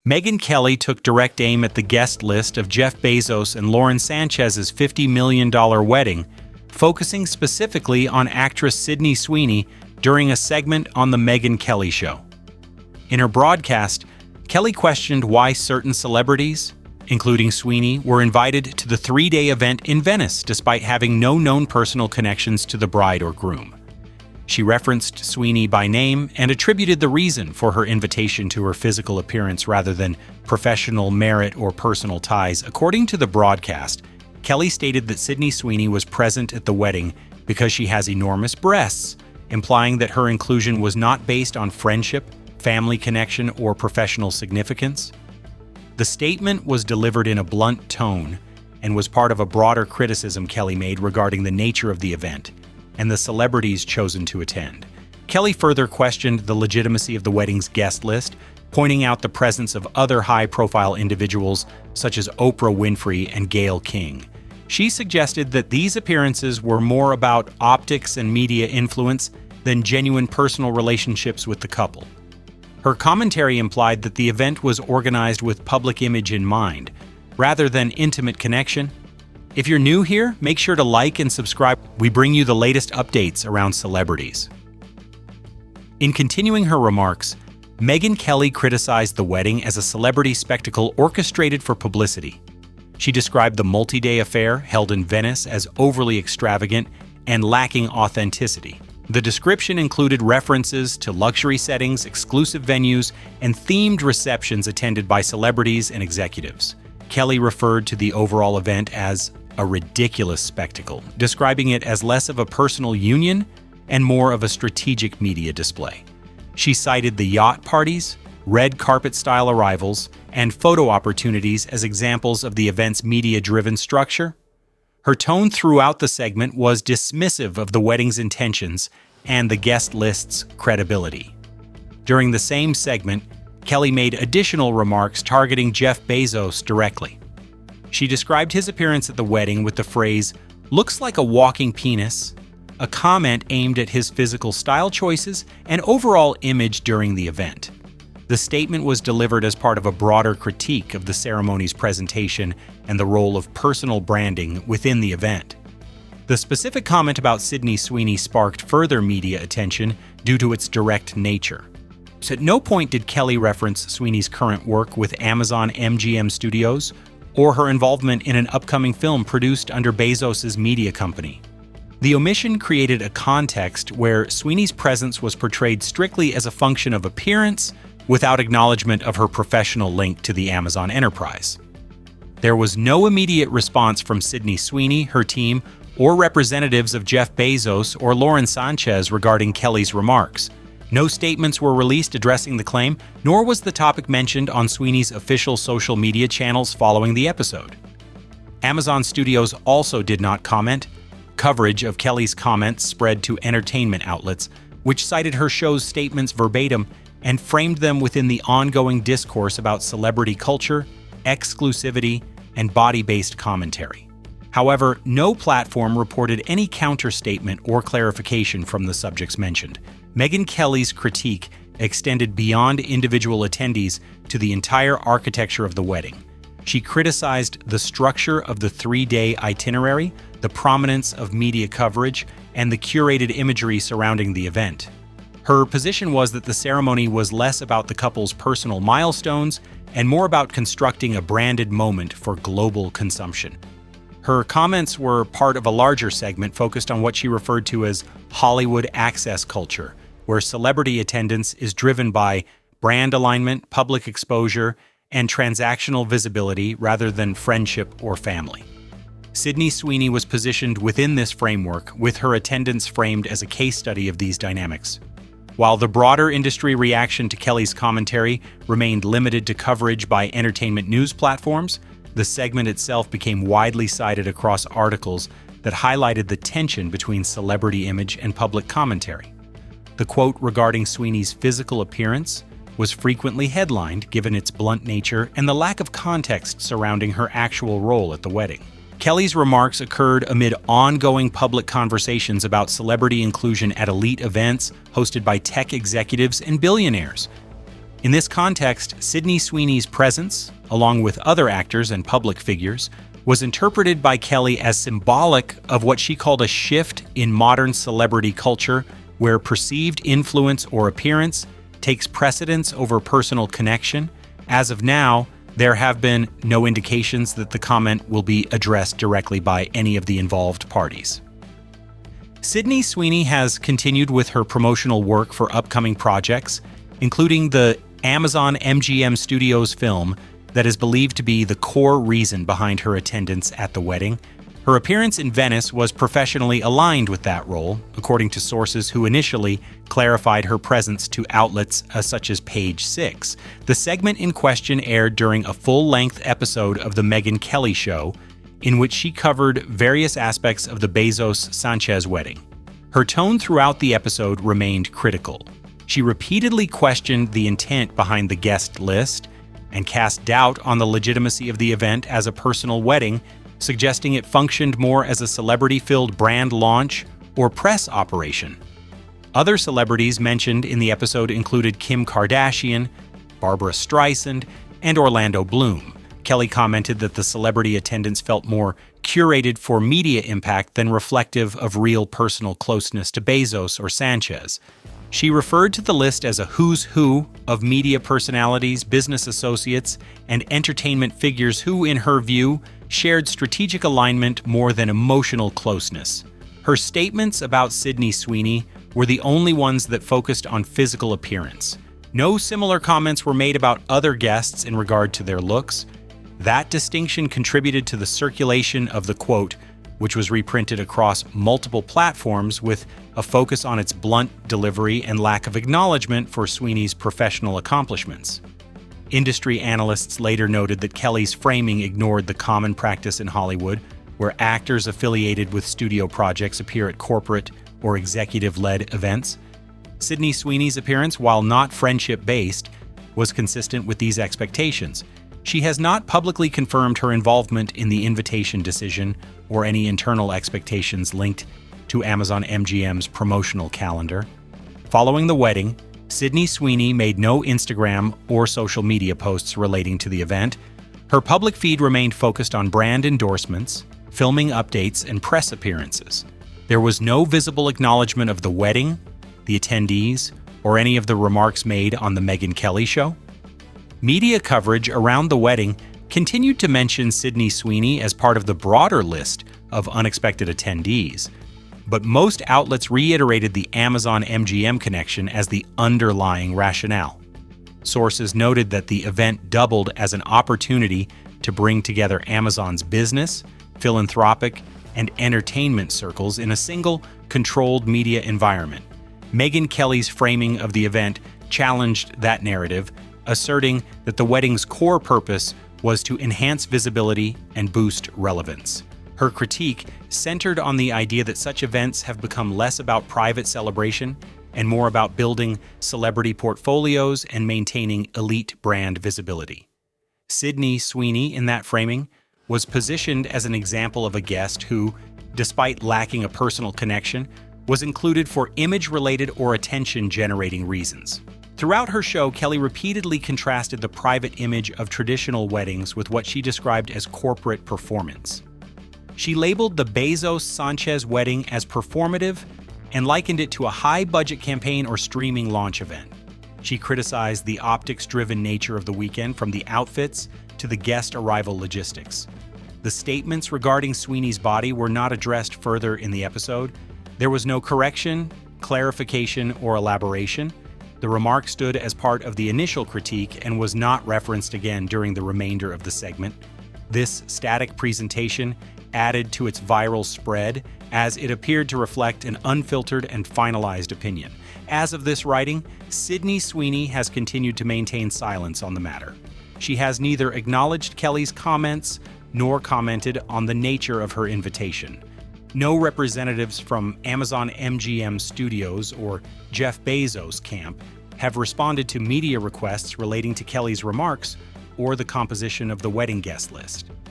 Megyn Kelly took direct aim at the guest list of Jeff Bezos and Lauren Sanchez's $50 million wedding, focusing specifically on actress Sydney Sweeney during a segment on The Megyn Kelly Show. In her broadcast, Kelly questioned why certain celebrities, including Sweeney, were invited to the 3-day event in Venice despite having no known personal connections to the bride or groom. She referenced Sweeney by name and attributed the reason for her invitation to her physical appearance rather than professional merit or personal ties. According to the broadcast, Kelly stated that Sydney Sweeney was present at the wedding because she has enormous breasts, implying that her inclusion was not based on friendship, family connection, or professional significance. The statement was delivered in a blunt tone and was part of a broader criticism Kelly made regarding the nature of the event and the celebrities chosen to attend. Kelly further questioned the legitimacy of the wedding's guest list, pointing out the presence of other high-profile individuals such as Oprah Winfrey and Gayle King. She suggested that these appearances were more about optics and media influence than genuine personal relationships with the couple. Her commentary implied that the event was organized with public image in mind, rather than intimate connection. If you're new here, make sure to like and subscribe. We bring you the latest updates around celebrities. In continuing her remarks, Megyn Kelly criticized the wedding as a celebrity spectacle orchestrated for publicity. She described the multi-day affair held in Venice as overly extravagant and lacking authenticity. The description included references to luxury settings, exclusive venues, and themed receptions attended by celebrities and executives. Kelly referred to the overall event as a ridiculous spectacle, describing it as less of a personal union and more of a strategic media display. She cited the yacht parties, red carpet-style arrivals, and photo opportunities as examples of the event's media-driven structure. Her tone throughout the segment was dismissive of the wedding's intentions and the guest list's credibility. During the same segment, Kelly made additional remarks targeting Jeff Bezos directly. She described his appearance at the wedding with the phrase, "looks like a walking penis," a comment aimed at his physical style choices and overall image during the event. The statement was delivered as part of a broader critique of the ceremony's presentation and the role of personal branding within the event. The specific comment about Sydney Sweeney sparked further media attention due to its direct nature. At no point did Kelly reference Sweeney's current work with Amazon MGM Studios or her involvement in an upcoming film produced under Bezos' media company. The omission created a context where Sweeney's presence was portrayed strictly as a function of appearance without acknowledgement of her professional link to the Amazon enterprise. There was no immediate response from Sydney Sweeney, her team, or representatives of Jeff Bezos or Lauren Sanchez regarding Kelly's remarks. No statements were released addressing the claim, nor was the topic mentioned on Sweeney's official social media channels following the episode. Amazon Studios also did not comment. Coverage of Kelly's comments spread to entertainment outlets, which cited her show's statements verbatim and framed them within the ongoing discourse about celebrity culture, exclusivity, and body-based commentary. However, no platform reported any counter-statement or clarification from the subjects mentioned. Megyn Kelly's critique extended beyond individual attendees to the entire architecture of the wedding. She criticized the structure of the 3-day itinerary, the prominence of media coverage, and the curated imagery surrounding the event. Her position was that the ceremony was less about the couple's personal milestones and more about constructing a branded moment for global consumption. Her comments were part of a larger segment focused on what she referred to as Hollywood access culture, where celebrity attendance is driven by brand alignment, public exposure, and transactional visibility rather than friendship or family. Sydney Sweeney was positioned within this framework, with her attendance framed as a case study of these dynamics. While the broader industry reaction to Kelly's commentary remained limited to coverage by entertainment news platforms, the segment itself became widely cited across articles that highlighted the tension between celebrity image and public commentary. The quote regarding Sweeney's physical appearance was frequently headlined given its blunt nature and the lack of context surrounding her actual role at the wedding. Kelly's remarks occurred amid ongoing public conversations about celebrity inclusion at elite events hosted by tech executives and billionaires. In this context, Sydney Sweeney's presence, along with other actors and public figures, was interpreted by Kelly as symbolic of what she called a shift in modern celebrity culture where perceived influence or appearance takes precedence over personal connection. As of now, there have been no indications that the comment will be addressed directly by any of the involved parties. Sydney Sweeney has continued with her promotional work for upcoming projects, including the Amazon MGM Studios film that is believed to be the core reason behind her attendance at the wedding. Her appearance in Venice was professionally aligned with that role, according to sources who initially clarified her presence to outlets such as Page Six. The segment in question aired during a full-length episode of The Megyn Kelly Show, in which she covered various aspects of the Bezos-Sanchez wedding. Her tone throughout the episode remained critical. She repeatedly questioned the intent behind the guest list and cast doubt on the legitimacy of the event as a personal wedding, suggesting it functioned more as a celebrity-filled brand launch or press operation. Other celebrities mentioned in the episode included Kim Kardashian, Barbara Streisand, and Orlando Bloom. Kelly commented that the celebrity attendance felt more curated for media impact than reflective of real personal closeness to Bezos or Sanchez. She referred to the list as a who's who of media personalities, business associates, and entertainment figures who, in her view, shared strategic alignment more than emotional closeness. Her statements about Sydney Sweeney were the only ones that focused on physical appearance. No similar comments were made about other guests in regard to their looks. That distinction contributed to the circulation of the quote, which was reprinted across multiple platforms with a focus on its blunt delivery and lack of acknowledgement for Sweeney's professional accomplishments. Industry analysts later noted that Kelly's framing ignored the common practice in Hollywood, where actors affiliated with studio projects appear at corporate or executive-led events. Sydney Sweeney's appearance, while not friendship-based, was consistent with these expectations. She has not publicly confirmed her involvement in the invitation decision or any internal expectations linked to Amazon MGM's promotional calendar. Following the wedding, Sydney Sweeney made no Instagram or social media posts relating to the event. Her public feed remained focused on brand endorsements, filming updates, and press appearances. There was no visible acknowledgement of the wedding, the attendees, or any of the remarks made on The Megyn Kelly Show. Media coverage around the wedding continued to mention Sydney Sweeney as part of the broader list of unexpected attendees, but most outlets reiterated the Amazon MGM connection as the underlying rationale. Sources noted that the event doubled as an opportunity to bring together Amazon's business, philanthropic, and entertainment circles in a single, controlled media environment. Megyn Kelly's framing of the event challenged that narrative, asserting that the wedding's core purpose was to enhance visibility and boost relevance. Her critique centered on the idea that such events have become less about private celebration and more about building celebrity portfolios and maintaining elite brand visibility. Sydney Sweeney, in that framing, was positioned as an example of a guest who, despite lacking a personal connection, was included for image-related or attention-generating reasons. Throughout her show, Kelly repeatedly contrasted the private image of traditional weddings with what she described as corporate performance. She labeled the Bezos-Sanchez wedding as performative and likened it to a high-budget campaign or streaming launch event. She criticized the optics-driven nature of the weekend, from the outfits to the guest arrival logistics. The statements regarding Sweeney's body were not addressed further in the episode. There was no correction, clarification, or elaboration. The remark stood as part of the initial critique and was not referenced again during the remainder of the segment. This static presentation added to its viral spread, as it appeared to reflect an unfiltered and finalized opinion. As of this writing, Sydney Sweeney has continued to maintain silence on the matter. She has neither acknowledged Kelly's comments nor commented on the nature of her invitation. No representatives from Amazon MGM Studios or Jeff Bezos' camp have responded to media requests relating to Kelly's remarks or the composition of the wedding guest list.